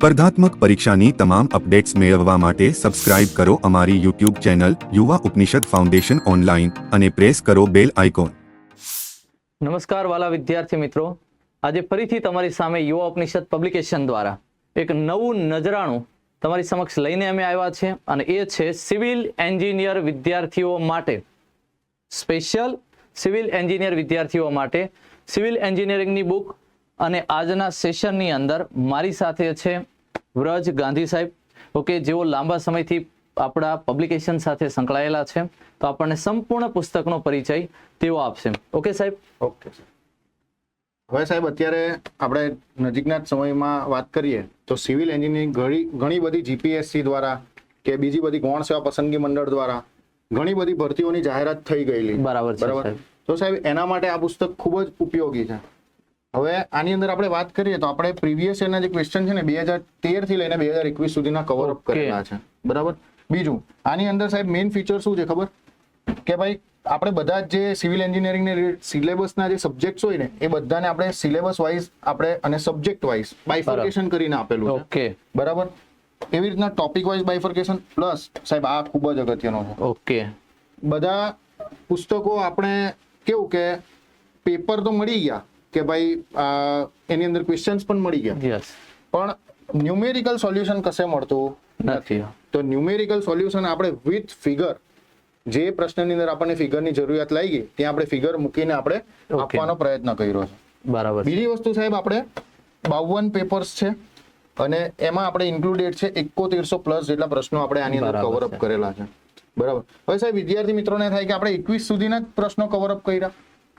સ્પર્ધાત્મક પરીક્ષાની તમામ અપડેટ્સ મેળવવા માટે સબસ્ક્રાઇબ કરો અમારી યુટ્યુબ ચેનલ યુવા ઉપનિષદ ફાઉન્ડેશન ઓનલાઈન અને પ્રેસ કરો બેલ આઇકોન. નમસ્કાર વાલા વિદ્યાર્થી મિત્રો, આજે ફરીથી તમારી સામે યુવા ઉપનિષદ પબ્લિકેશન દ્વારા એક નવું નજરાણું તમારી સમક્ષ લઈને અમે આવ્યા છે અને એ છે સિવિલ એન્જિનિયર વિદ્યાર્થીઓ માટે, સ્પેશિયલ સિવિલ એન્જિનિયર વિદ્યાર્થીઓ માટે સિવિલ એન્જિનિયરિંગની બુક. અને આજના સેશનની અંદર મારી સાથે છે વ્રજ ગાંધી સાહેબ, ઓકે, જેઓ લાંબા સમયથી આપણા પબ્લિકેશન સાથે સંકળાયેલા છે, તો આપણને સંપૂર્ણ પુસ્તકનો પરિચય તેઓ આપશે. ઓકે સાહેબ? ઓકે હવે સાહેબ, અત્યારે આપણે નજીકના જ સમયમાં વાત કરીએ તો સિવિલ એન્જિનિયરિંગ ઘણી બધી જીપીએસસી દ્વારા કે બીજી બધી ગૌણ સેવા પસંદગી મંડળ દ્વારા ઘણી બધી ભરતીઓની જાહેરાત થઈ ગયેલી. બરાબર છે. તો સાહેબ, એના માટે આ પુસ્તક ખૂબ જ ઉપયોગી છે. હવે આની અંદર આપણે વાત કરીએ તો આપણે પ્રીવિયસ યરના જે ક્વેશ્ચન છે ને 2013 થી લઈને 2021 સુધીના કવર અપ કરેલા છે. બરાબર. બીજું, આની અંદર સાહેબ મેઇન ફીચર શું છે ખબર? કે ભાઈ આપણે બધા જે સિવિલ એન્જિનિયરિંગ ને સિલેબસના જે સબ્જેક્ટ્સ હોય ને એ બધાને આપણે સિલેબસ વાઇઝ આપણે અને સબ્જેક્ટ વાઇઝ બાયફર્કેશન કરીને આપેલું છે. ઓકે, બરાબર. એવી રીતના ટોપિક વાઇઝ બાયફર્કેશન પ્લસ સાહેબ આ ખૂબ જ અગત્યનો છે. ઓકે, બધા પુસ્તકો આપણે કેવું કે પેપર તો મળી ગયા કે ભાઈ એની અંદર ક્વેશ્ચન્સ પણ મળી ગયા, યસ, પણ ન્યુમેરિકલ સોલ્યુશન કશે મળતું નથી. તો ન્યુમેરિકલ સોલ્યુશન આપણે વિથ ફિગર, જે પ્રશ્નની અંદર આપણને ફિગરની જરૂરિયાત લાગી ત્યાં આપણે ફિગર મૂકીને આપણે આપવાનો પ્રયત્ન કર્યો છે. બરાબર. બીજી વસ્તુ સાહેબ, આપણે 52 પેપર્સ છે અને એમાં આપણે ઇન્ક્લુડેડ છે 7100 પ્લસ જેટલા પ્રશ્નો આપણે આની અંદર કવર અપ કરેલા છે. બરાબર. હવે સાહેબ વિદ્યાર્થી મિત્રોને થાય કે આપણે 21 સુધીના જ પ્રશ્નો કવર અપ કર્યા.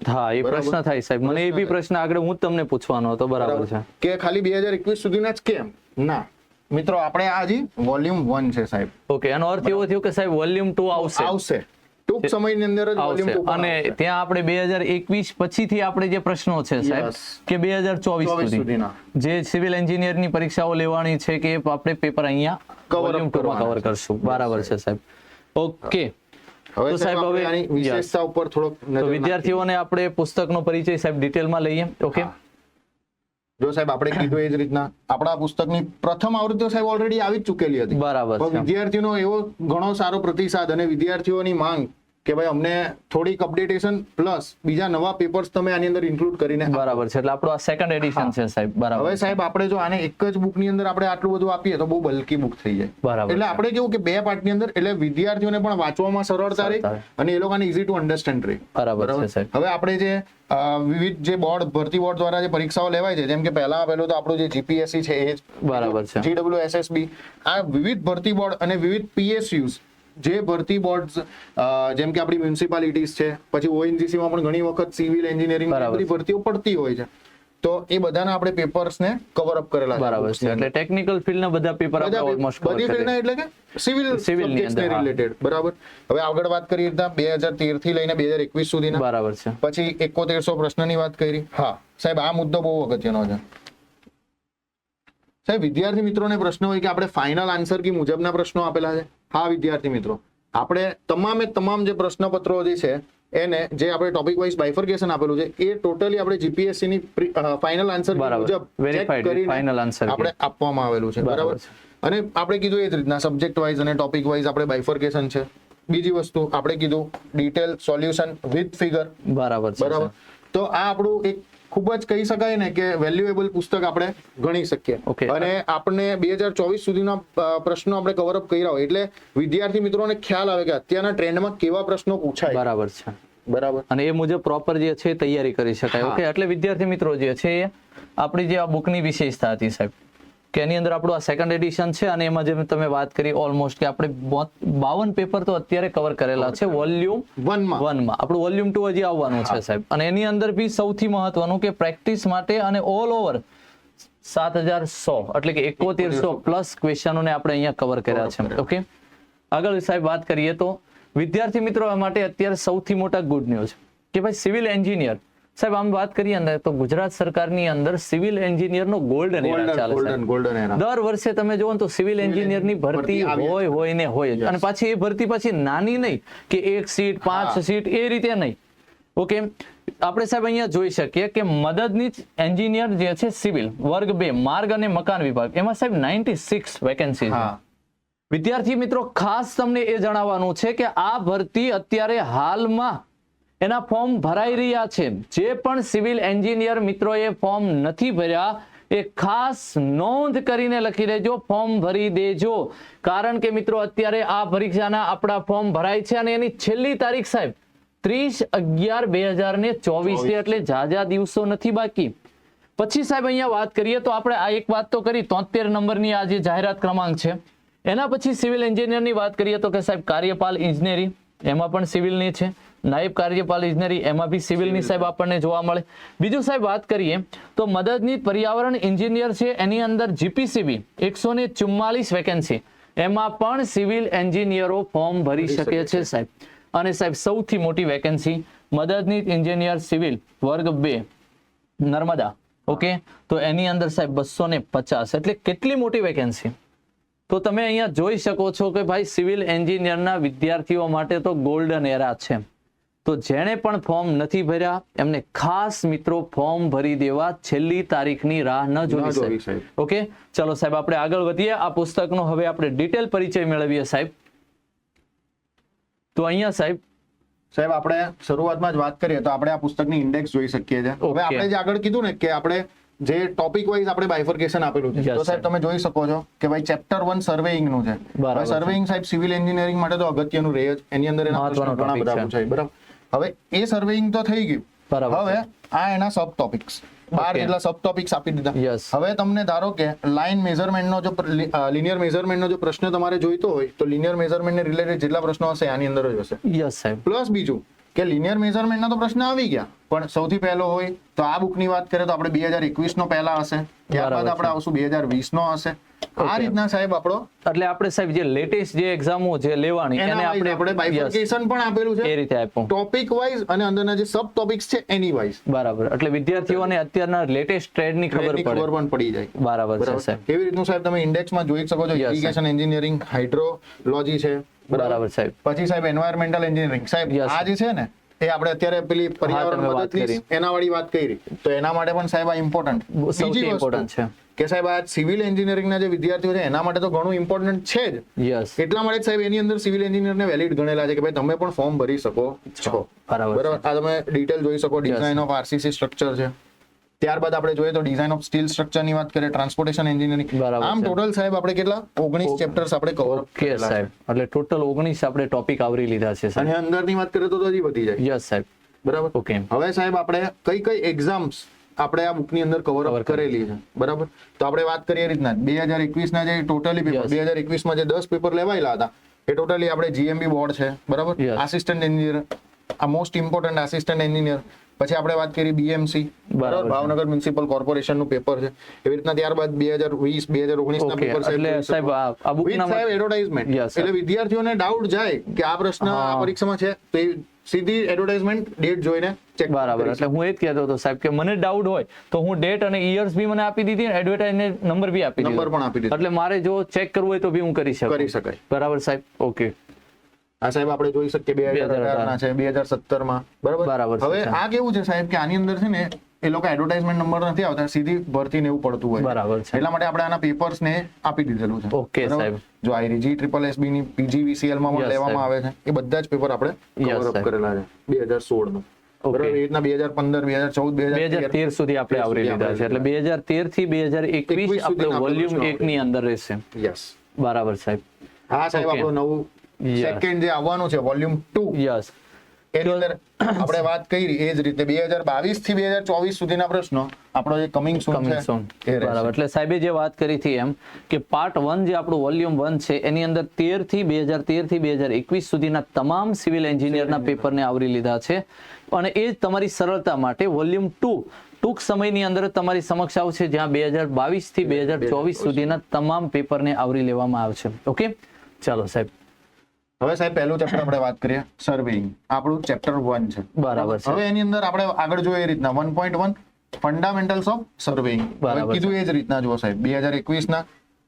હા, એ પ્રશ્ન થાય સાહેબ, મને એ બી પ્રશ્ન આગળ હું તમને પૂછવાનો હતો. બરાબર છે કે ખાલી 2021 સુધીના જ કેમ? ના મિત્રો, આપણે આ હજી વોલ્યુમ 1 છે સાહેબ. ઓકે, એનો અર્થ એવો થયો કે સાહેબ વોલ્યુમ 2 આવશે ટૂંક સમયની અંદર જ વોલ્યુમ 2 અને ત્યાં આપણે 2021 પછીથી આપણે જે પ્રશ્નો છે સાહેબ કે 2024 સુધીના જે સિવિલ એન્જિનિયરની પરીક્ષાઓ લેવાની છે કે આપણે પેપર અહીંયા વોલ્યુમ 2 માં કવર કરશું. બરાબર છે સાહેબ. ઓકે, હવે સાહેબ હવે આની વિશેષતા ઉપર થોડોક તો વિદ્યાર્થીઓને આપણે પુસ્તકનો પરિચય સાહેબ ડિટેલમાં લઈએ. ઓકે, જો સાહેબ આપણે કીધું એ જ રીતના આપણા પુસ્તકની પ્રથમ આવૃત્તિ સાહેબ ઓલરેડી આવી જ ચૂકેલી હતી. બરાબર. પણ વિદ્યાર્થીઓનો એવો ઘણો સારો પ્રતિસાદ અને વિદ્યાર્થીઓની માંગ કે ભાઈ અમને થોડીક અપડેટેશન પ્લસ બીજા નવા પેપર્સ તમે આની અંદર ઇન્ક્લુડ કરીને. બરાબર છે, એટલે આપણો આ સેકન્ડ એડિશન છે સાહેબ. બરાબર. હવે સાહેબ આપણે જો આને એક જ બુક ની અંદર આપણે આટલું બધું આપીએ તો બહુ બલ્કી બુક થઈ જાય. બરાબર. એટલે આપણે કેવું કે બે પાર્ટ ની અંદર એટલે વિદ્યાર્થીઓને પણ વાંચવામાં સરળતા રહે અને એ લોકોને ઈઝી ટુ અન્ડરસ્ટેન્ડ રહે. બરાબર છે સાહેબ. હવે આપણે જે વિવિધ જે બોર્ડ ભરતી બોર્ડ દ્વારા જે પરીક્ષાઓ લેવાય છે, જેમ કે પહેલા આપેલું તો આપણું જે જીપીએસસી છે એ બરાબર છે, GWSSB, આ વિવિધ ભરતી બોર્ડ અને વિવિધ PSUs જે ભરતી બોર્ડ જેમ કે આપણી મ્યુનિસિપાલિટીઝ છે, પછી ONGC માં પણ ઘણી વખત સિવિલ એન્જિનિયરિંગ બધી ભરતીઓ પડતી હોય છે, તો એ બધાના આપણે પેપર્સ ને કવર અપ કરેલા છે. બરાબર છે, એટલે ટેકનિકલ ફિલ્ડના બધા પેપર આપણે ઓલમોસ્ટ કવર બધી ફિલ્ડના એટલે કે સિવિલ સબ્જેક્ટ્સને રિલેટેડ. બરાબર. હવે આગળ વાત કરીએ તો 2013 થી લઈને 2021 સુધીના. બરાબર છે. પછી 7100 પ્રશ્નની વાત કરી. હા સાહેબ, આ મુદ્દો બહુ અગત્યનો છે સાહેબ. વિદ્યાર્થી મિત્રોને પ્રશ્ન હોય કે આપણે ફાઇનલ આન્સર કી મુજબના પ્રશ્નો આપેલા છે. હા વિદ્યાર્થી મિત્રો, આપણે તમામ જે પ્રશ્નપત્રો જે છે એને જે આપણે ટોપિક વાઇઝ બાયફર્કેશન આપેલું છે એ ટોટલી આપણે જીપીએસસી ની ફાઇનલ આન્સર મુજબ વેરીફાઈડ ફાઇનલ આન્સર આપણે આપવામાં આવેલું છે. બરાબર. અને આપણે કીધું એ જ રીતના સબ્જેક્ટ વાઇઝ અને ટોપિક વાઇઝ આપણે બાયફર્કેશન છે. બીજી વસ્તુ આપણે કીધું ડિટેલ સોલ્યુશન વિથ ફિગર. બરાબર. તો આ આપણું એક ખૂબ જ કહી શકાય ને કે વેલ્યુએબલ પુસ્તક આપણે ગણી શકીએ. અને આપણે 2024 સુધીના પ્રશ્નો આપણે કવર અપ કર્યા હોય એટલે વિદ્યાર્થી મિત્રોને ખ્યાલ આવે કે અત્યારના ટ્રેન્ડમાં કેવા પ્રશ્નો પૂછાય. બરાબર છે. બરાબર. અને એ મુજબ પ્રોપર જે છે તૈયારી કરી શકાય. ઓકે, એટલે વિદ્યાર્થી મિત્રો જે છે આપણી જે આ બુકની વિશેષતા હતી સાહેબ કે એની અંદર આપણું આ સેકન્ડ એડિશન છે અને એમાં જે તમે વાત કરી ઓલમોસ્ટ કે આપણે 52 પેપર તો અત્યારે કવર કરેલા છે વોલ્યુમ 1 માં. આપણું વોલ્યુમ 2 હજી આવવાનું છે સાહેબ. અને એની અંદર બી સૌથી મહત્વનું કે પ્રેક્ટિસ માટે અને ઓલ ઓવર 7100 એટલે કે 7100 પ્લસ ક્વેશ્ચનોને આપણે અહીંયા કવર કર્યા છે. ઓકે, આગળ સાહેબ વાત કરીએ તો વિદ્યાર્થી મિત્રો માટે અત્યારે સૌથી મોટા ગુડ ન્યૂઝ કે ભાઈ સિવિલ એન્જિનિયર સાહેબ આમ વાત કરીએ ને તો ગુજરાત સરકારની અંદર સિવિલ એન્જિનિયરનો ગોલ્ડન એરા ચાલે છે. દર વર્ષે તમે જોવો તો સિવિલ એન્જિનિયરની ભરતી હોય ને હોય જ. અને પાછી એ ભરતી પછી નાની નહીં કે 1 સીટ 5 સીટ એ રીતે નહીં. ઓકે, આપણે સાહેબ અહીંયા જોઈ શકીએ કે મદદનીશ એન્જિનિયર જે છે સિવિલ વર્ગ 2 માર્ગ અને મકાન વિભાગ એમાં સાહેબ 96 વેકેન્સી છે. હા વિદ્યાર્થી મિત્રો ખાસ તમને એ જણાવવાનું છે કે આ ભરતી અત્યારે હાલમાં એના ફોર્મ ભરાઈ રહ્યા છે. જે પણ સિવિલ એન્જિનિયર મિત્રોએ ફોર્મ નથી ભર્યા એ ખાસ નોંધ કરીને લખી લેજો, ફોર્મ ભરી દેજો. કારણ કે મિત્રો અત્યારે આ પરીક્ષાના આપણા ફોર્મ ભરાય છે અને એની છેલ્લી તારીખ સાહેબ 30/11/2024 છે, એટલે જાજા દિવસો નથી બાકી. પછી સાહેબ અહીંયા વાત કરીએ તો આપણે આ એક વાત તો કરી 73 નંબરની આ જે જાહેરાત ક્રમાંક છે એના પછી સિવિલ એન્જિનિયરની વાત કરીએ તો કે સાહેબ કાર્યપાલ ઇજનેરી એમાં પણ સિવિલની છે, નાયબ કાર્યપાલ ઇજનેરી એમાં બી સિવિલની સાહેબ આપણને જોવા મળે. બીજું સાહેબ વાત કરીએ તો મદદનીશ પર્યાવરણ એન્જિનિયર છે એની અંદર જીપીસીબી 144 વેકેન્સી એમાં પણ સિવિલ એન્જિનિયરો ફોર્મ ભરી શકે છે સાહેબ. અને સાહેબ સૌથી મોટી વેકેન્સી મદદનીશ એન્જિનિયર સિવિલ વર્ગ 2 નર્મદા. ઓકે, તો એની અંદર સાહેબ 250, એટલે કેટલી મોટી વેકેન્સી. તો તમે અહીંયા જોઈ શકો છો કે ભાઈ સિવિલ એન્જિનિયરના વિદ્યાર્થીઓ માટે તો ગોલ્ડન એરા છે. તો જેણે પણ ફોર્મ નથી ભર્યા એમને ખાસ મિત્રો ફોર્મ ભરી દેવા, છેલ્લી તારીખની રાહ ન જોવી સાહેબ. ઓકે, ચલો સાહેબ આપણે આગળ વધીએ. આ પુસ્તકનો હવે આપણે ડિટેલ પરિચય મેળવીએ સાહેબ. તો અહીંયા સાહેબ આપણે શરૂઆતમાં જ વાત કરીએ તો આપણે આ પુસ્તકની ઇન્ડેક્સ જોઈ શકીએ છીએ. હવે આપણે જે આગળ કીધું ને કે આપણે જે ટોપિક વાઇઝ આપણે બાયફર્કેશન આપેલું છે, તો સાહેબ તમે જોઈ શકો છો કે ભાઈ ચેપ્ટર 1 સર્વેઇંગ નું છે. સર્વેઇંગ સાહેબ સિવિલ એન્જિનિયરિંગ માટે તો અગત્યનું રહે જ, એની અંદર એના પ્રશ્નો ઘણા બધા પૂછાય. બરાબર, હવે એ સર્વેઇંગ તો થઈ ગયું. હવે આ એના સબ ટોપિક્સ 12 જેટલા સબ ટોપિક્સ આપી દીધા. હવે તમને ધારો કે લાઇન મેઝરમેન્ટનો જો લિનિયર મેઝરમેન્ટનો જો પ્રશ્ન તમારે જોઈતો હોય તો લિનિયર મેઝરમેન્ટને રિલેટેડ જેટલા પ્રશ્નો હશે આની અંદર જ હશે. યસ સાહેબ. પ્લસ બીજું કે લિનિયર મેઝરમેન્ટના તો પ્રશ્ન આવી ગયા, પણ સૌથી પહેલો હોય તો આ બુકની વાત કરીએ તો આપણે 2021 નો પહેલા હશે, ત્યારબાદ આપણે આવશું 2020 નો હશે. આ રીતના સાહેબ આપણો એટલે આપણે સાહેબ જે લેટેસ્ટ જે એક્ઝામો જે લેવાની એને આપણે બાયફર્કેશન પણ આપેલું છે એ રીતે આપ્યું, ટોપિક વાઇઝ અને અંદરના જે સબ ટોપિક્સ છે એની વાઇઝ. બરાબર, એટલે વિદ્યાર્થીઓને અત્યારના લેટેસ્ટ ટ્રેન્ડની ખબર પણ પડી જાય. બરાબર છે સાહેબ. કેવી રીતનું સાહેબ તમે ઇન્ડેક્સમાં જોઈ શકો છો, ઇરિગેશન એન્જિનિયરિંગ, હાઇડ્રોલોજી છે. બરાબર સાહેબ. પછી સાહેબ એન્વાયરમેન્ટલ એન્જિનિયરિંગ સાહેબ આ જે છે ને એ આપણે અત્યારે પેલી પર્યાવરણ મદદનીશ એના વાળી વાત કરી, તો એના માટે પણ સાહેબ આ ઇમ્પોર્ટન્ટ સૌથી ઇમ્પોર્ટન્ટ છે કે સાહેબ આ સિવિલ એન્જિનિયરિંગના જે વિદ્યાર્થીઓ છે એના માટે તો ઘણું ઇમ્પોર્ટન્ટ છે જ. યસ, એટલા માટે સાહેબ એની અંદર સિવિલ એન્જિનિયરને વેલિડ ગણેલા છે કે ભાઈ તમે પણ ફોર્મ ભરી શકો છો. બરાબર, આ તમે ડિટેલ જોઈ શકો. ડિઝાઇન ઓફ આરસીસી સ્ટ્રક્ચર છે. ત્યારબાદ આપણે જોઈએ તો ડિઝાઇન ઓફ સ્ટીલ સ્ટ્રક્ચર ની વાત કરીએ, ટ્રાન્સપોર્ટેશન એન્જિનિયરિંગ. આમ ટોટલ સાહેબ આપણે કેટલા 19 ચેપ્ટર્સ આપણે કવર કરેલા છે સાહેબ. એટલે ટોટલ 19 આપણે ટોપિક આવરી લીધા છે સાહેબ. અને અંદરની વાત કરીએ તો હજી વધી જાય. યસ સાહેબ. બરાબર. ઓકે, હવે સાહેબ આપણે કઈ એક્ઝામ્સ આપણે આ બુકની અંદર કવર અપ કરેલી છે. બરાબર, તો આપણે વાત કરીએ રીતના 2021 ના જે ટોટલી પેપર 2021 માં જે 10 પેપર લેવાયેલા હતા એ ટોટલી આપણે જીએમબી બોર્ડ છે. બરાબર, આસિસ્ટન્ટ એન્જિનિયર, આ મોસ્ટ ઇમ્પોર્ટન્ટ આસિસ્ટન્ટ એન્જિનિયર. પછી આપણે વાત કરી બીએમસી, બરાબર, ભાવનગર મ્યુનિસિપલ કોર્પોરેશન નું પેપર છે. એવી રીતના ત્યારબાદ 2020 2019 ના પેપર સાહેબ આ બુકના સાહેબ એડવર્ટાઇઝમેન્ટ, એટલે વિદ્યાર્થીઓને ડાઉટ જાય કે આ પ્રશ્ન આ પરીક્ષામાં છે તો સીધી એડવર્ટાઇઝમેન્ટ ડેટ જોઈને ચેક. બરાબર, એટલે હું એ જ કહેતો હતો સાહેબ કે મને ડાઉટ હોય તો હું ડેટ અને યર્સ બી મને આપી દીધી, એડવર્ટાઇઝમેન્ટ નંબર બી આપી દીધો, નંબર પણ આપી દીધો, એટલે મારે જો ચેક કરવું હોય તો બી હું કરી શકાય. બરાબર સાહેબ. ઓકે, આ સાહેબ આપણે જોઈ શકીએ 2018 ના છે, 2017 માં. બરાબર. હવે આ કેવું છે સાહેબ કે આની અંદર છે ને એ લોકો એડવર્ટાઇઝમેન્ટ નંબર નથી આવતા, સીધી ભરતી ને એવું પડતું હોય. બરાબર છે, એટલા માટે આપણે આના પેપર્સ ને આપી દીધેલું છે. ઓકે સાહેબ. જો આઈજી SSSB ની PGVCL માં પણ લેવામાં આવે છે, એ બધા જ પેપર આપણે કવર અપ કરેલા છે 2016 નું. બરાબર, એ રીતના 2015 2014 2013 સુધી આપણે આવરી લીધા છે, એટલે 2013 થી 2021 આપણે વોલ્યુમ 1 ની અંદર રહેશે. યસ, બરાબર સાહેબ. હા સાહેબ, આપણું નવું સેકન્ડ જે આવવાનું છે વોલ્યુમ 2. યસ, એની અંદર આપણે વાત કરી એ જ રીતે 2022 થી 2024 સુધીના પ્રશ્નો આપણો જે કમિંગ સૂન છે. બરાબર, એટલે સાહેબે જે વાત કરી હતી એમ કે પાર્ટ 1 જે આપણું વોલ્યુમ 1 છે એની અંદર 2013 થી 2021 સુધીના તમામ સિવિલ એન્જિનિયરના પેપરને આવરી લીધા છે. અને એ જ તમારી સરળતા માટે વોલ્યુમ 2 ટૂંક સમયની અંદર તમારી સમક્ષ આવશે, જ્યાં 2022 થી 2024 સુધીના તમામ પેપરને આવરી લેવામાં આવશે. ઓકે, ચાલો સાહેબ. હવે સાહેબ પહેલું ચેપ્ટર આપણે વાત કરીએ સર્વેઇંગ, આપણું ચેપ્ટર 1 છે. બરાબર છે. હવે એની અંદર આપણે આગળ જોઈએ એ રીતના 1.1 ફંડામેન્ટલ્સ ઓફ સર્વેઇંગ. કીધું એ જ રીતના જુઓ સાહેબ 2021 ના,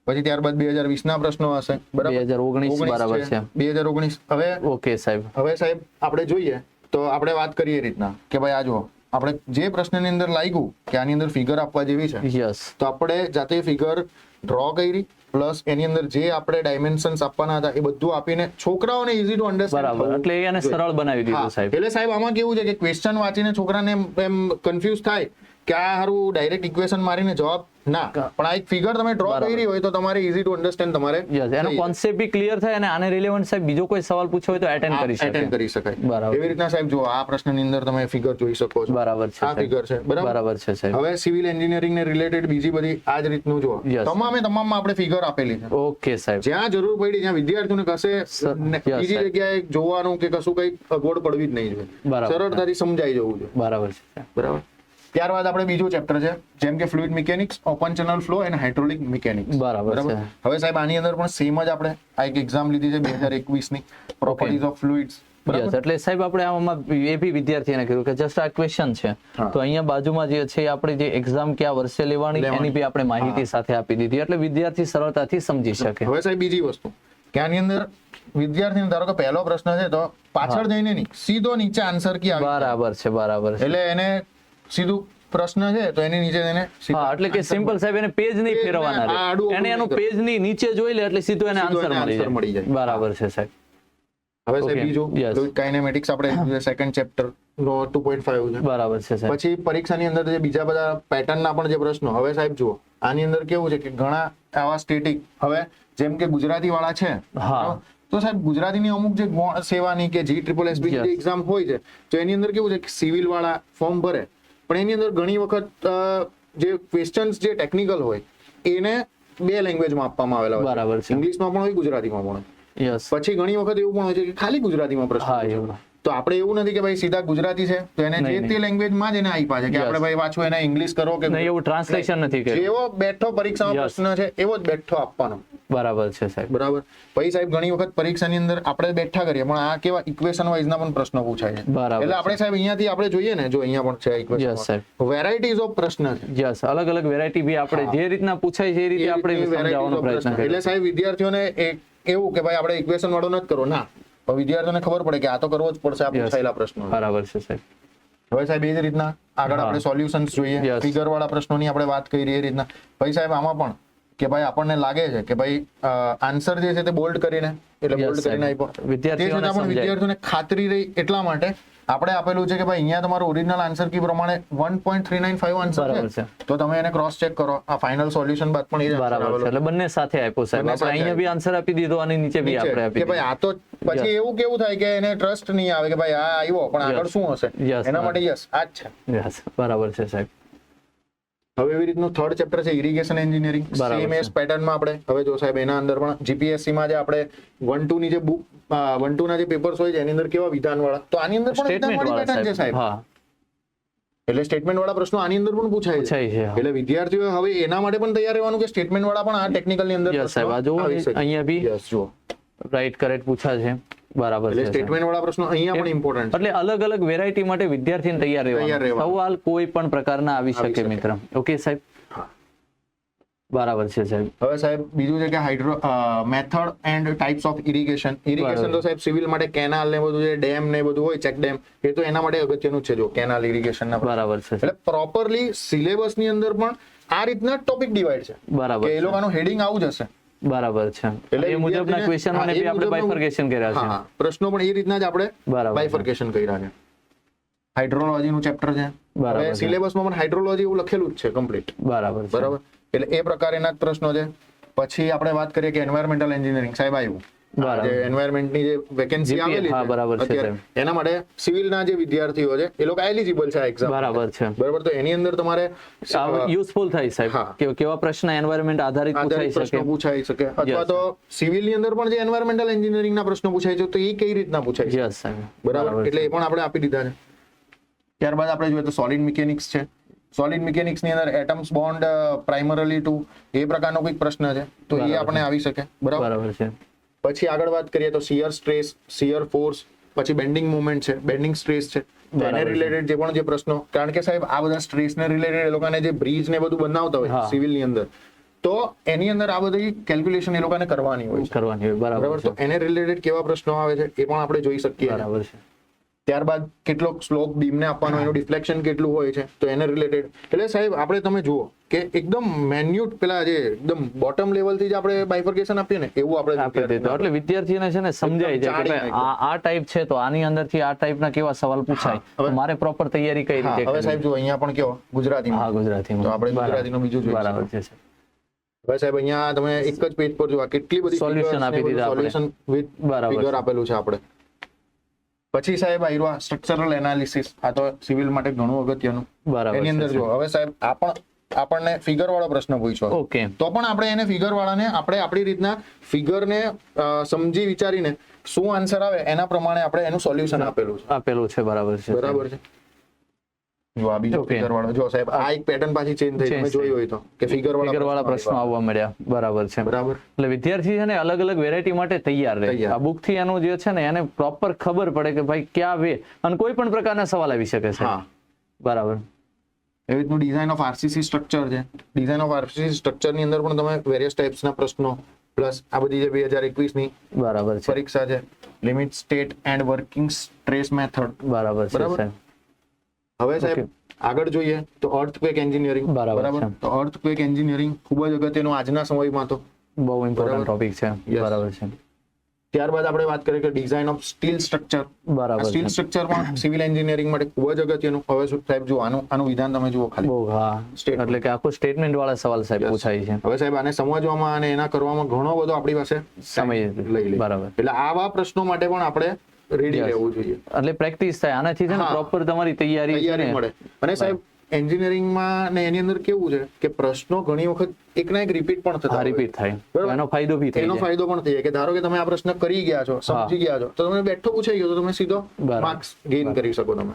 પછી ત્યારબાદ 2020 ના પ્રશ્નો હશે. બરાબર, 2019 બરાબર છે, 2019. હવે ઓકે સાહેબ. હવે સાહેબ આપણે જોઈએ તો આપણે વાત કરીએ એ રીતના કે ભાઈ આ જુઓ આપણે જે પ્રશ્નની અંદર લાગ્યું કે આની અંદર ફિગર આપવા જેવી છે યસ તો આપણે જાતે ફિગર ડ્રો કરી પ્લસ એની અંદર જે આપણે ડાયમેન્શન્સ આપવાના હતા એ બધું આપીને છોકરાઓને ઇઝી ટુ અન્ડરસ્ટેન્ડ બરાબર એટલે એને સરળ બનાવી દીધું સાહેબ એટલે સાહેબ આમાં કેવું છે કે ક્વેશ્ચન વાંચીને છોકરાને એમ કન્ફ્યુઝ થાય કે આ હારું ડાયરેક્ટ ઇક્વેશન મારીને જવાબ ના પણ આ એક ફિગર તમે ડ્રો કરી હોય તો તમારે ઇઝી ટુ અન્ડરસ્ટેન્ડ તમારે યસ એનો કોન્સેપ્ટ બી ક્લિયર થાય અને આને રિલેવન્ટ સાહેબ બીજો કોઈ સવાલ પૂછ્યો હોય તો એટેન્ડ કરી શકે અટેન્ડ કરી શકાય બરાબર. એવી રીતના સાહેબ જો આ પ્રશ્નની અંદર તમે ફિગર જોઈ શકો છો બરાબર છે આ સાહેબ. ફિગર છે બરાબર છે સાહેબ હવે સિવિલ એન્જિનિયરિંગ ને રિલેટેડ બીજી બધી આ જ રીતનું જુઓ Yes. તમામમાં આપણે ફિગર આપેલી છે ઓકે સાહેબ જ્યાં જરૂર પડી જ્યાં વિદ્યાર્થીઓને કશે બીજી સાહેબ. જગ્યાએ જોવાનું કે કશું કઈ અગવડ પડવી જ નહીં જોઈએ બરાબર. સરળતાથી સમજાઈ જવું જોઈએ બરાબર છે સાહેબ. બરાબર ત્યારબાદ આપણે બીજું ચેપ્ટર છે જેમ કે fluid mechanics open channel flow અને હાઇડ્રોલિક મિકેનિક્સ બરાબર છે. હવે સાહેબ આની અંદર પણ સેમ જ આપણે આ એક એક્ઝામ લીધી છે 2021 ની પ્રોપર્ટીઝ ઓફ ફ્લુઇડ્સ Yes, એટલે સાહેબ આપણે આમાં એ બી વિદ્યાર્થીને કીધું કે જસ્ટ આ ક્વેશ્ચન છે હા. તો અહીંયા બાજુમાં જે છે આપણે જે એક્ઝામ કયા વર્ષે લેવાની એની બી આપણે માહિતી સાથે આપી દીધી એટલે વિદ્યાર્થી સરળતાથી સમજી શકે હવે સાહેબ બીજી વસ્તુ કે આની અંદર વિદ્યાર્થીને ધારો કે પહેલો પ્રશ્ન છે તો પાછળ જઈને નહીં સીધો નીચે આન્સર કી આવી બરાબર છે બરાબર છે એટલે એને સીધું પ્રશ્ન છે તો એની નીચે એને હા એટલે કે સિમ્પલ સાહેબ એને પેજ નહીં પેજ ફેરવવાના ને આ આડું રહે એને અવળું એનું નહીં પેજ ની નીચે જોઈ લે એટલે સીધું એને સીધું આન્સર એને answer મળી મળી જાય જાય. બરાબર છે સાહેબ હવે સાહેબ Okay, બીજું yes. ફ્લુઇડ કાઇનેમેટિક્સ આપણે સેકન્ડ ચેપ્ટર નો 2.5 છે બરાબર છે સાહેબ પછી પરીક્ષાની અંદર જે બીજા બધા પેટર્નના પણ જે પ્રશ્નો હવે સાહેબ જુઓ આની અંદર કેવું છે કે ઘણા આવા સ્ટેટિક હવે જેમ કે ગુજરાતી વાળા છે હા. તો સાહેબ ગુજરાતીની અમુક જે ગૌણ સેવાની કે GSSB Yes. ની એક્ઝામ હોય છે તો એની અંદર કેવું છે કે સિવિલ વાળા ફોર્મ ભરે પણ એની અંદર ઘણી વખત જે ક્વેશ્ચન્સ જે ટેકનિકલ હોય એને બે લેંગ્વેજમાં આપવામાં આવેલા હોય બરાબર છે. ઇંગ્લિશમાં પણ હોય ગુજરાતીમાં પણ હોય યસ પછી ઘણી વખત એવું પણ હોય છે કે ખાલી ગુજરાતીમાં પ્રશ્ન હા પૂછે. એવું તો આપણે એવું નથી કે ભાઈ સીધા ગુજરાતી છે તો એને જે નહીં, તે લેંગ્વેજમાં જ એને આપ્યા છે કે Yes. આપણે ભાઈ પાછું એને ઇંગ્લિશ કરો કે નહીં એવું ટ્રાન્સલેશન નથી કર્યું જેવો બેઠો પરીક્ષામાં Yes. પ્રશ્ન છે એવો જ બેઠો આપવાનો બરાબર છે સાહેબ બરાબર પછી સાહેબ ઘણી વખત પરીક્ષાની અંદર આપણે બેઠા કરીએ પણ આ કેવા ઇક્વેશન વાઇઝ ના પણ પ્રશ્નો પૂછાય છે બરાબર એટલે આપણે સાહેબ અહીંયાથી આપણે જોઈએ ને જો અહીંયા પણ છે Yes, ઇક્વેશન સાહેબ. વેરાયટીઝ ઓફ પ્રશ્ન છે યસ અલગ અલગ વેરાયટી બી આપણે જે રીતના પૂછાય છે એ રીતે આપણે એ varieties સમજાવવાનો of પ્રયત્ન પ્રશ્ન. કરીએ એટલે સાહેબ વિદ્યાર્થીઓને એક એવું કે ભાઈ આપણે ઇક્વેશન વાળો નથી કરો ના પણ વિદ્યાર્થીઓને ખબર પડે કે આ તો કરવો જ પડશે આ Yes. પૂછાયેલા પ્રશ્નો બરાબર છે સાહેબ હવે સાહેબ એ જ રીતના આગળ હા. આપણે સોલ્યુશન્સ જોઈએ Yes. ફિગર વાળા પ્રશ્નોની આપણે વાત કરી એ રીતના પછી સાહેબ આમાં પણ કે ભાઈ આપણને લાગે છે કે ભાઈ આન્સર જે છે તે બોલ્ડ કરીને એટલે Yes, બોલ્ડ કરીને સાહેબ. આપ્યો વિદ્યાર્થીઓને તે છતાં પણ સમજાય. વિદ્યાર્થીઓને ખાતરી રહી એટલા માટે આપણે આપેલું છે કે ભાઈ અહીંયા તમારો ઓરિજિનલ આન્સર કી પ્રમાણે 1.395 આન્સર બરાબર છે છે. તો તમે એને ક્રોસ ચેક કરો આ ફાઇનલ સોલ્યુશન બાદ પણ એ જ answer બરાબર છે આવેલો. એટલે બંને સાથે આપ્યો સાહેબ બંને આપણે સાથે અહીંયા બી આન્સર આપી દીધો અને નીચે બી નીચે આપણે આપી કે ભાઈ આ તો પછી એવું કેવું થાય કે એને ટ્રસ્ટ નહીં આવે કે ભાઈ આ આવ્યો પણ આગળ Yes. શું હશે Yes, એના માટે યસ આ જ છે દીધું Yes, બરાબર છે સાહેબ હવે એવી રીતનું થર્ડ ચેપ્ટર છે ઇરિગેશન એન્જિનિયરિંગ બરાબર સેમ છે. એસ પેટર્નમાં આપણે હવે જો સાહેબ એના અંદર પણ જીપીએસસી માં જે આપણે 1-2 ની જે બુક 1-2 ના જે પેપર્સ હોય છે એની અંદર કેવા વિધાન વાળા તો આની અંદર પણ વિધાન સ્ટેટમેન્ટ વાળી વાળા પેટર્ન છે સાહેબ સાહેબ હા એટલે સ્ટેટમેન્ટ વાળા પ્રશ્નો આની અંદર પણ પૂછાય છે પૂછાય છે હા. એટલે વિદ્યાર્થીઓ હવે એના માટે પણ તૈયાર રહેવાનું કે સ્ટેટમેન્ટ વાળા પણ આ ટેકનિકલ ની અંદર Yes, સાહેબ આ જુઓ અહીંયા બી યસ જુઓ રાઈટ કરેક્ટ પૂછા છે બરાબર એટલે છે સાહેબ. સ્ટેટમેન્ટ વાળા પ્રશ્નો અહીંયા પણ ઇમ્પોર્ટન્ટ એટલે અલગ અલગ વેરાયટી માટે વિદ્યાર્થીને તૈયાર તૈયાર રહેવાનું રહેવાનું. સવાલ કોઈ પણ પ્રકારના આવી શકે શકે. મિત્ર ઓકે સાહેબ હા. બરાબર છે સાહેબ હવે સાહેબ બીજું છે કે hydro method and types of irrigation irrigation તો સાહેબ સિવિલ માટે કેનાલ ને બધું છે ડેમ ને બધું હોય ચેક ડેમ એ તો એના માટે અગત્યનું જ છે જો કેનાલ ઇરિગેશન ના બરાબર છે એટલે પ્રોપરલી સિલેબસ ની અંદર પણ આ રીતના ટોપિક ડિવાઈડ છે બરાબર કે એ છે. લોકોનું હેડિંગ આવું જ હશે બરાબર છે એટલે એ મુજબના વિદ્યાર્થીને- ક્વેશ્ચનો હા, ને એ બી આપણે મુજબનું- બાયફર્કેશન કર્યા છે હા પ્રશ્નો પણ એ રીતના જ આપણે બરાબર છે. બાયફર્કેશન કર્યા છે હાઇડ્રોલોજી નું ચેપ્ટર છે બરાબર હવે છે. સિલેબસમાં પણ હાઇડ્રોલોજી એવું લખેલું જ છે કમ્પ્લીટ બરાબર છે બરાબર એટલે એ પ્રકારના જ પ્રશ્નો છે પછી આપણે વાત કરીએ કે એન્વાયરમેન્ટલ એન્જિનિયરિંગ સાહેબ આવ્યું બરાબર. જે એન્વાયરમેન્ટની જે વેકેન્સી GPA, આવેલી હા, છે બરાબર છે, અત્યારે, એના માટે સિવિલના જે વિદ્યાર્થીઓ છે એ લોકો એલિજિબલ છે આ એક્ઝામ બરાબર છે બરાબર તો એની અંદર તમારે યુઝફુલ થાય સાહેબ હા. કે કેવા પ્રશ્ન એન્વાયરમેન્ટ આધારિત પૂછાઈ આધારિત શકે પ્રશ્નો પૂછાઈ શકે અથવા તો સિવિલ ની અંદર પણ જે એન્વાયરમેન્ટલ એન્જિનિયરિંગ ના પ્રશ્નો પૂછાય છે તો એ કઈ રીતના પૂછાય છે યસ સાહેબ બરાબર એટલે એ પણ આપણે આપી દીધા છે ત્યારબાદ આપણે જોઈએ તો સોલિડ મિકેનિક્સ છે સોલિડ મિકેનિક્સ ની અંદર એટમ્સ બોન્ડ પ્રાઇમરલી ટુ એ પ્રકારનો કોઈ પ્રશ્ન છે તો એ બરાબર આપણે આવી શકે બરાબર બરાબર છે પછી આગળ વાત કરીએ તો શિયર સ્ટ્રેસ શિયર ફોર્સ પછી બેન્ડિંગ મુવમેન્ટ છે બેન્ડિંગ સ્ટ્રેસ છે તો એને બરાબર છે. રિલેટેડ જે પણ જે પ્રશ્નો કારણ કે સાહેબ આ બધા સ્ટ્રેસ ને રિલેટેડ એ લોકોને જે બ્રિજ ને બધું બનાવતા હોય હા. સિવિલ ની અંદર તો એની અંદર આ બધી કેલ્ક્યુલેશન એ લોકોને કરવાની હોય છે કરવાની હોય બરાબર બરાબર છે તો એને રિલેટેડ કેવા પ્રશ્નો આવે છે એ પણ આપણે જોઈ શકીએ બરાબર છે ત્યારબાદ કેટલો સ્લોપ બીમને આપવાનો, એનું ડિફ્લેક્શન કેટલું હોય છે તો એને રિલેટેડ. એટલે સાહેબ આપણે તમે જુઓ કે એકદમ મેન્યુટ પેલા જે એકદમ બોટમ લેવલ થી જ આપણે બાયફર્કેશન આપીએ ને એવું આપણે આપી દીધું. એટલે વિદ્યાર્થીને છે ને સમજાય છે કે ભાઈ આ ટાઈપ છે તો આની અંદરથી આ ટાઈપના કેવા સવાલ પૂછાય, તો મારે પ્રોપર તૈયારી કઈ રીતે હવે કરવી. સાહેબ જો અહીંયા પણ કેવો ગુજરાતીમાં, હા, ગુજરાતીમાં. તો આપણે ગુજરાતીનું બીજું જોઈએ. બરાબર છે સર. હવે સાહેબ અહીંયા તમે એક જ પેજ પર જો કેટલી બધી Solution આપી દીધા આપણે. સોલ્યુશન વિથ બરાબર ફિગર છે. આપેલું છે આપણે. પછી સાહેબ આવ્યું સ્ટ્રક્ચરલ એનાલિસિસ. આ તો સિવિલ માટે ઘણું અગત્યનું. બરાબર એની અંદર છે જો હવે સાહેબ આપણને ફિગર વાળો પ્રશ્ન પૂછ્યો, ઓકે. તો પણ આપણે એને ફિગર વાળાને આપણે આપણી રીતના ફિગરને સમજી વિચારીને શું આન્સર આવે એના પ્રમાણે આપણે એનું સોલ્યુશન આપેલું છે. આપેલું છે. બરાબર છે. બરાબર છે. જો આ બીજો Okay. ફિગર વાળો જો સાહેબ આ એક પેટર્ન પાછી ચેન્જ થઈ, તમે જોઈ હોય તો કે ફિગર વાળા પ્રશ્નો આવવા મળ્યા. બરાબર છે. બરાબર. એટલે વિદ્યાર્થી છે ને અલગ અલગ વેરાયટી માટે તૈયાર રહે. તૈયાર. આ બુક થી એનું જે છે ને એને પ્રોપર ખબર પડે કે ભાઈ ક્યાં વે અને કોઈ પણ પ્રકારના સવાલ આવી શકે છે. હા, બરાબર. એવી રીતનું ડિઝાઇન ઓફ આરસીસી સ્ટ્રક્ચર છે. ડિઝાઇન ઓફ આરસીસી સ્ટ્રક્ચર ની અંદર પણ તમે વેરિયસ ટાઈપ્સના પ્રશ્નો પ્લસ આ બધી જે 2021 ની બરાબર છે. પરીક્ષા છે, limit state and working stress method. બરાબર છે બરાબર. સાહેબ. હવે સાહેબ આગળ જોઈએ તો અર્થક્વેક એન્જિનિયરિંગ. બરાબર છે. તો અર્થક્વેક એન્જિનિયરિંગ ખૂબ જ અગત્યનું આજના સમયમાં તો. બહુ ઇમ્પોર્ટન્ટ ટોપિક છે. Yes. બરાબર છે. ત્યારબાદ આપણે વાત કરીએ કે ડિઝાઇન ઓફ સ્ટીલ સ્ટ્રક્ચર. બરાબર સ્ટીલ છે. સ્ટ્રક્ચર પણ સિવિલ એન્જિનિયરિંગ માટે ખૂબ જ અગત્યનું. હવે શું સાહેબ જો આનું વિધાન તમે જુઓ ખાલી. બહુ હા. Statement. એટલે કે આખું સ્ટેટમેન્ટ વાળા સવાલ સાહેબ પૂછાય છે. હવે સાહેબ આને સમજવામાં અને એના કરવામાં ઘણો બધો આપણી પાસે સમય લઈ લે. બરાબર. એટલે આવા પ્રશ્નો માટે પણ આપણે રેડી Yes. રહેવું જોઈએ. એટલે પ્રેક્ટિસ થાય આનાથી છે ને હા. પ્રોપર તમારી તૈયારી છે તૈયારી ને મળે. અને સાહેબ એન્જિનિયરિંગમાં ને એની અંદર કેવું છે કે પ્રશ્નો ઘણી વખત એકના એક રિપીટ પણ થતા હોય. રિપીટ થાય બરાબર. એનો ફાયદો બી થઈ એનો જાય. ફાયદો પણ થઈ જાય કે ધારો કે તમે આ પ્રશ્ન કરી ગયા છો, સમજી ગયા છો, તો તમે બેઠો પૂછાઈ ગયો તો તમે સીધો બરાબર. માર્ક્સ ગેઇન કરી શકો તમે.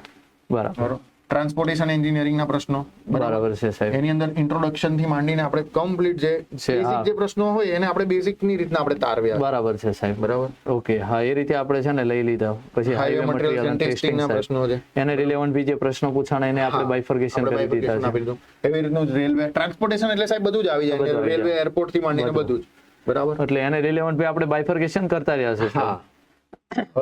બરાબર. બરાબર. ટ્રાન્સપોર્ટેશન એન્જિનિયરિંગના પ્રશ્નો. બરાબર છે સાહેબ. એની અંદર ઇન્ટ્રોડક્શન થી માંડીને આપણે કમ્પ્લીટ જે છે, હા. બેઝિક જે પ્રશ્નો હોય એને આપણે બેઝિક ની રીતના આપણે તારવ્યા. બરાબર છે સાહેબ. બરાબર. ઓકે, હા, એ રીતે આપણે છે ને લઈ લીધા. પછી highway highway material material testing ના પ્રશ્નો છે. એને રિલેવન્ટ બી જે પ્રશ્નો પૂછાણા એને આપણે બાયફર્કેશન આપણે કરી દીધા bifurcation છે. આપી દીધું. એવી રીતનું રેલવે ટ્રાન્સપોર્ટેશન એટલે સાહેબ બધું જ આવી બધું જાય. આવી રેલવે જાય. એરપોર્ટ થી માંડીને બધું જ. બરાબર. એટલે એને રિલેવન્ટ બી આપણે બાયફર્કેશન કરતા રહ્યા છે હા.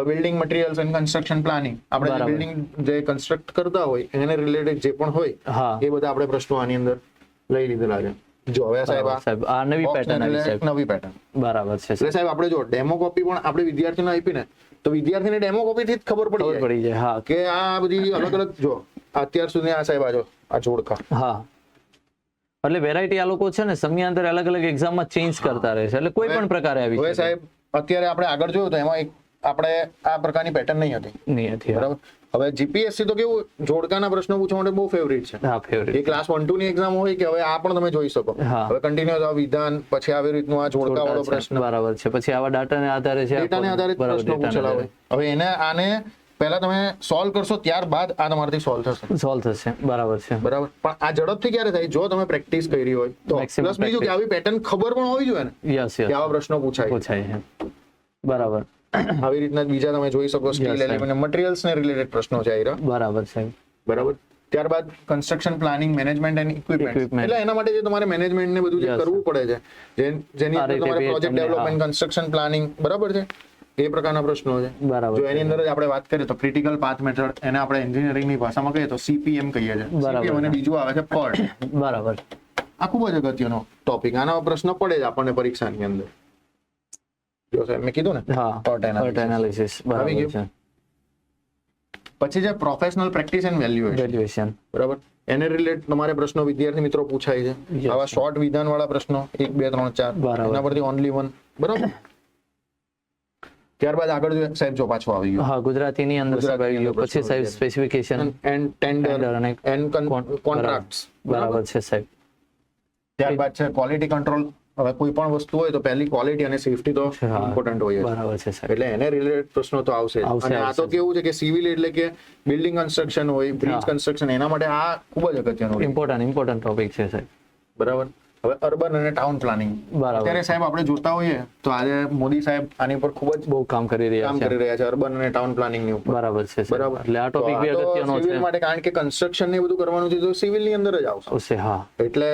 Building materials and construction planning. આપણે જે બરાબર. બિલ્ડિંગ જે કન્સ્ટ્રક્ટ કરતા હોય એને રિલેટેડ જે પણ હોય હા. એ બધા આપણે પ્રશ્નો આની અંદર લઈ લીધેલા છે. જો હવે સાહેબ આ સાહેબ આ નવી box ને પેટર્ન આવી related સાહેબ. નવી પેટર્ન. બરાબર છે એટલે સાહેબ આપણે જો ડેમો કોપી પણ આપણે વિદ્યાર્થીને આપી ને તો વિદ્યાર્થીને ડેમો કોપી થી જ ખબર પડી ખબર જાય પડી જાય. હા. કે આ બધી અલગ અલગ જો અત્યાર સુધી આ સાહેબ આ જોડકા. હા. એટલે વેરાયટી આ લોકો છે ને સમયાંતરે અલગ અલગ એક્ઝામમાં ચેન્જ કરતા રહે છે. એટલે કોઈ પણ પ્રકારે આવી હવે શકે. સાહેબ અત્યારે આપણે આગળ જોયું તો એમાં એક આપણે આ પ્રકારની પેટર્ન નહીં હતી. નહીં હતી. હા. બરાબર. હવે જીપીએસસી તો કેવું જોડકાના પ્રશ્નો પૂછવા માટે બહુ ફેવરિટ છે. હા, ફેવરિટ. એ ક્લાસ 1 2 ની એક્ઝામ હોય કે હવે આ પણ તમે જોઈ શકો. હા. હવે કન્ટિન્યુઅસ આ વિધાન પછી આવી રીતનું આ જોડકા વાળો પ્રશ્ન બરાબર છે. પછી આવા ડાટાને આધારે છે. ડેટાને આધારિત બરાબર, પ્રશ્નો ડેટાને પૂછેલા હોય. હવે આને પહેલા તમે સોલ્વ કરશો ત્યારબાદ આ તમારાથી સોલ્વ થશે. સોલ્વ થશે. બરાબર છે. બરાબર. પણ આ ઝડપથી ક્યારે થાય જો તમે પ્રેક્ટિસ કરી હોય તો. Maximum પ્લસ બીજું કે આવી પેટર્ન ખબર પણ હોવી જોઈએ ને યસ કે યસ આવા પ્રશ્નો પૂછાય. પૂછાય છે. બરાબર. આવી રીતના બીજા તમે જોઈ શકો steel Yes, sir. Element materials ને રિલેટેડ પ્રશ્નો છે આયરા. બરાબર છે. બરાબર. ત્યારબાદ construction planning management and equipment. Equipment. એટલે એના માટે જે તમારે મેનેજમેન્ટ ને બધું જે Yes, કરવું પડે છે જેની આ અંદર રીતે તમારે બી પ્રોજેક્ટ તમને, ડેવલપમેન્ટ કન્સ્ટ્રક્શન પ્લાનિંગ બરાબર છે એ પ્રકારના પ્રશ્નો છે. બરાબર જો છે. એની અંદર જ આપણે વાત કરીએ તો ક્રિટિકલ પાથ મેથડ એને આપણે એન્જિનિયરિંગ ની ભાષામાં કહીએ તો CPM કહીએ છીએ. બરાબર. CPM અને બીજું આવે છે PERT. બરાબર. આ ખૂબ જ અગત્યનો ટોપિક. આના પ્રશ્ન પડે જ આપણને પરીક્ષાની અંદર. જો સાહેબ મેં કીધું ને હા. PERT analysis. એનાલિસિસ. આવી બરાબર ગયું. છે. પછી છે professional practice and valuation. Valuation. બરાબર. એને રિલેટ તમારે પ્રશ્નો વિદ્યાર્થી મિત્રો પૂછાય છે. Yes, આવા શોર્ટ વિધાન વાળા પ્રશ્નો 1 2 3 4 બરાબર. એના પરથી ઓનલી વન. બરાબર. ત્યારબાદ આગળ જોઈએ સાહેબ જો પાછો આવી ગયો હા, ગુજરાતીની અંદર સાહેબ આવી ગયું. પછી સાહેબ સ્પેસિફિકેશન એન્ડ ટેન્ડર Tender અને એન્ડ કોન્ટ્રાક્ટ્સ. બરાબર છે સાહેબ. ત્યારબાદ છે ક્વોલિટી કંટ્રોલ. હવે કોઈ પણ વસ્તુ હોય તો પહેલી ક્વોલિટી અને સેફટી તો હા. ઇમ્પોર્ટન્ટ હોય જ. બરાબર છે સાહેબ. એટલે એને રિલેટેડ પ્રશ્નો તો આવશે જ. આવશે, અને આ તો આવશે. કેવું છે કે સિવિલ એટલે કે બિલ્ડિંગ કન્સ્ટ્રક્શન હોય બ્રિજ હા. કન્સ્ટ્રક્શન એના માટે આ ખૂબ જ અગત્યનું હોય. ઇમ્પોર્ટન્ટ ટોપિક છે સાહેબ. બરાબર. હવે અર્બન અને ટાઉન પ્લાનિંગ બરાબર. અત્યારે સાહેબ આપણે જોતા હોઈએ તો આજે મોદી સાહેબ આની પર ખૂબ જ બહુ કામ કરી રહ્યા કામ છે. કરી રહ્યા છે અર્બન અને ટાઉન પ્લાનિંગ ની ઉપર. બરાબર છે સાહેબ. બરાબર. એટલે આ ટોપિક બી તો આ તો અગત્યનો સિવિલ છે. માટે કારણ કે કન્સ્ટ્રક્શન ને બધું કરવાનું છે તો સિવિલ ની અંદર જ આવશે. આવશે. હા. એટલે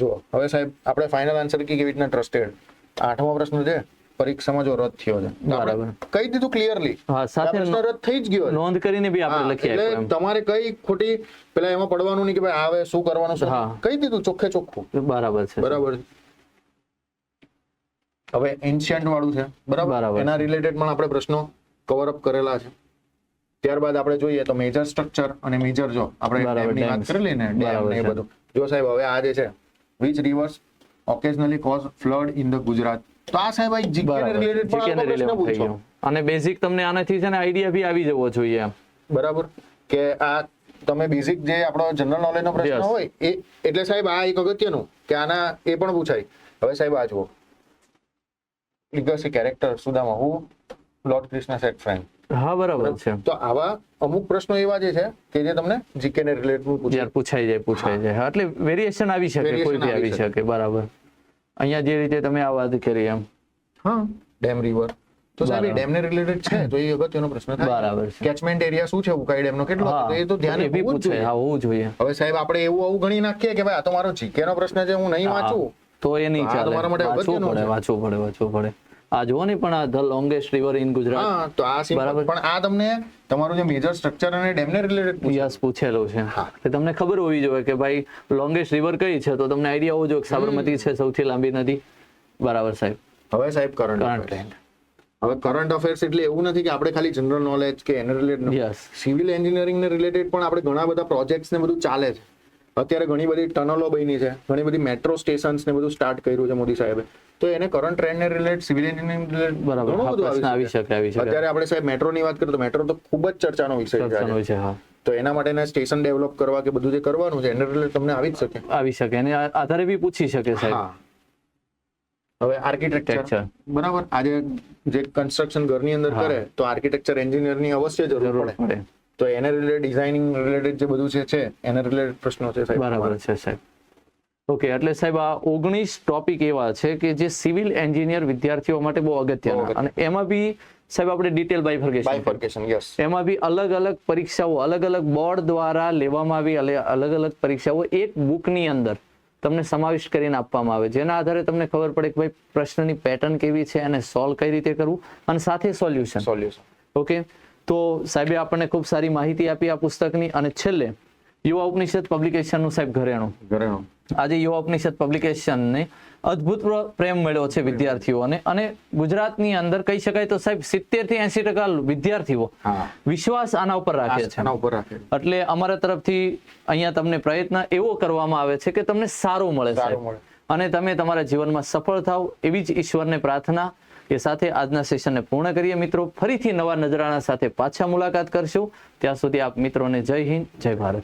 જો હવે સાહેબ આપણે ફાઇનલ આન્સર કેવી રીતના ટ્રસ્ટેડ 8મો પ્રશ્ન છે પરીક્ષામાં જો રદ થયો છે તો આપણે બરાબર. કહી દીધું ક્લિયરલી હા, સાથે પ્રશ્ન રદ થઈ જ ગયો છે. નોંધ કરીને બી આપણે હા, લખી એટલે આપ્યું તમારે કઈ ખોટી પેલા એમાં પડવાનું નહીં કે ભાઈ આવે શું કરવાનું શું હા. કહી દીધું ચોખ્ખે ચોખ્ખું. એમ બરાબર છે બરાબર છે. હવે એન્શિયન્ટ વાળું છે બરાબર બરાબર, છે. એના રિલેટેડ પણ આપણે પ્રશ્નો કવર અપ કરેલા છે. ત્યારબાદ આપણે જોઈએ તો મેજર સ્ટ્રક્ચર અને મેજર જો આપણે બરાબર, ડેમની વાત dams. કરેલી ને ડેમ બરાબર ને એ છે. બધું જો સાહેબ હવે આ જે છે which reverse occasionally cause flood in the Gujarat, તો આ સાહેબ એક જીકે બરાબર રિલેટેડ પણ GK ને આનો પ્રશ્ન relevant થઈ પૂછો. ગયું. અને બેઝિક તમને આનાથી છે ને આઈડિયા બી આવી જવો જોઈએ એમ. બરાબર કે આ તમે બેઝિક જે આપણો જનરલ નોલેજ નો પ્રશ્ન Yes. હોય એ એટલે સાહેબ આ એક અગત્યનું કે આના એ પણ પૂછાય. હવે સાહેબ આ જુઓ લીગસી કેરેક્ટર સુદામા હુ લોર્ડ કૃષ્ણ સેટ ફ્રેન્ડ, હા બરાબર છે. તો આવા અમુક પ્રશ્નો એવા જે છે કે જે તમને જીકે ને રિલેટેડ પૂછે. યાર પૂછાઈ જાય હા, એટલે વેરિએશન આવી શકે, Variation કોઈ બી આવી આવી શકે. બરાબર. અહીંયા જે રીતે તમે આ વાત કરી એમ. હા ડેમ રિવર તો સાહેબ બરાબર. ડેમ ને રિલેટેડ છે તો એ અગત્યનો પ્રશ્ન થાય. બરાબર છે. કેચમેન્ટ એરિયા શું છે ઉકાઈ ડેમ નો કેટલો હા, હતો? એ તો ધ્યાન એ બી હોવું જ પૂછાય. જોઈએ. હા, હોવું જોઈએ. હવે સાહેબ આપણે એવું આવું ગણી નાખીએ કે ભાઈ આ તો મારો જીકે નો પ્રશ્ન છે હું નહીં હા, વાંચું તો એ નહીં તો આ ચાલે. તમારા માટે વાંચવું અગત્યનું પડે છે. વાંચવું પડે. આ જુઓ ને પણ આ the longest river in Gujarat હા તો આ simple. બરાબર. પણ આ તમને તમારું જે મેજર સ્ટ્રક્ચર અને ડેમ ને રિલેટેડ યસ પૂછેલું છે. હા. એટલે તમને ખબર હોવી જોઈએ કે ભાઈ લોંગેસ્ટ રિવર કઈ છે, તો તમને આઈડિયા હોવો જોઈએ કે સાબરમતી છે સૌથી લાંબી નદી. બરાબર સાહેબ. હવે સાહેબ કરંટ કરંટ. હવે કરંટ અફેર્સ એટલે એવું નથી કે આપણે ખાલી જનરલ નોલેજ કે એને રિલેટેડ યસ. સિવિલ એન્જિનિયરિંગ ને રિલેટેડ પણ આપણે ઘણા બધા પ્રોજેક્ટ્સ ને બધું ચાલે છે. અત્યારે ઘણી બધી ટનલો બની છે, ઘણી બધી મેટ્રો સ્ટેશન્સ ને બધું સ્ટાર્ટ કર્યું છે મોદી સાહેબે, તો એને કરંટ ટ્રેન્ડ ને રિલેટેડ સિવિલ એન્જિનિયરિંગ બરાબર. ઘણું હા, બધું પ્રશ્ન આવી શકે. અત્યારે આપણે સાહેબ મેટ્રો ની વાત કરીએ તો મેટ્રો તો ખૂબ જ ચર્ચાનો વિષય છે ચર્ચાનો આજે. વિષય, હા. તો એના માટેના સ્ટેશન ડેવલપ કરવા કે બધું જે કરવાનું છે એને રિલેટેડ તમને આવી જ શકે. આવી શકે અને આધારે બી પૂછી શકે સાહેબ. હા. હવે આર્કિટેક્ચર Architecture. બરાબર, આજે જે કન્સ્ટ્રક્શન ઘરની અંદર હા. કરે તો આર્કિટેક્ચર એન્જિનિયર ની અવશ્ય જરૂર જરૂર પડે. પડે. તો એને રિલેટેડ ડિઝાઇનિંગ રિલેટેડ જે બધું છે એને રિલેટેડ પ્રશ્નો છે સાહેબ. બરાબર છે સાહેબ. ઓકે, એટલે સાહેબ આ 19 ટોપિક એવા છે કે જે સિવિલ એન્જિનિયર વિદ્યાર્થીઓ માટે બહુ અગત્યના, અને એમાં બી સાહેબ આપણે ડિટેલ બાયફર્કેશન બાયફર્કેશન યસ. એમાં બી અલગ અલગ પરીક્ષાઓ અલગ અલગ બોર્ડ દ્વારા લેવામાં આવી અલગ અલગ પરીક્ષાઓ એક બુકની અંદર તમને સમાવિષ્ટ કરીને આપવામાં આવે, જેના આધારે તમને ખબર પડે કે ભાઈ પ્રશ્નની પેટર્ન કેવી છે અને સોલ્વ કઈ રીતે કરવું, અને સાથે સોલ્યુશન. સોલ્યુશન. ઓકે, તો સાહેબે આપણને ખૂબ સારી માહિતી આપી આ પુસ્તકની. અને છેલ્લે યુવા ઉપનિષદ પબ્લિકેશનનું સાહેબ ઘરેણું. આજે યુવા ઉપનિષદ પબ્લિકેશનને અદ્ભુત પ્રેમ મળ્યો છે વિદ્યાર્થીઓને, અને ગુજરાતની અંદર કહી શકાય તો સાહેબ 70 થી 80% વિદ્યાર્થીઓ હા. વિશ્વાસ આના ઉપર રાખે છે. આના ઉપર રાખે. એટલે અમારા તરફથી અહીંયા તમને પ્રયત્ન એવો કરવામાં આવે છે કે તમને સારું મળે સારું સાહેબ, મળે. અને તમે તમારા જીવનમાં સફળ થાવ એવી જ ઈશ્વરને પ્રાર્થના. એ સાથે આજના સેશનને પૂર્ણ કરીએ મિત્રો. ફરીથી નવા નજરાણા સાથે પાછા મુલાકાત કરશું. ત્યાં સુધી આપ મિત્રોને જય હિન્દ, જય ભારત.